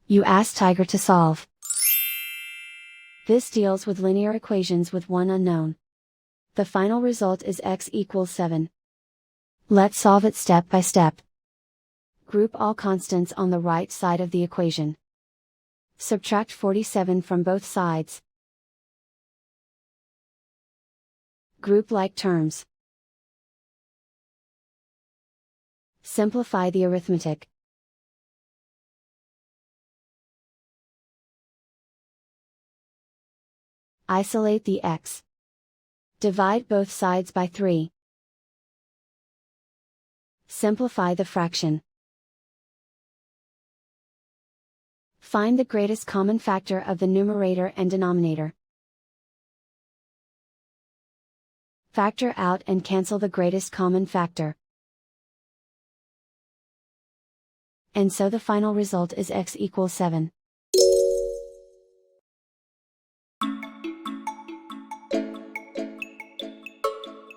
You ask Tiger to solve. This deals with linear equations with one unknown. The final result is x equals 7. Let's solve it step by step. Group all constants on the right side of the equation. Subtract 47 from both sides. Group like terms. Simplify the arithmetic. Isolate the x. Divide both sides by 3. Simplify the fraction. Find the greatest common factor of the numerator and denominator. Factor out and cancel the greatest common factor. And so the final result is x equals 7.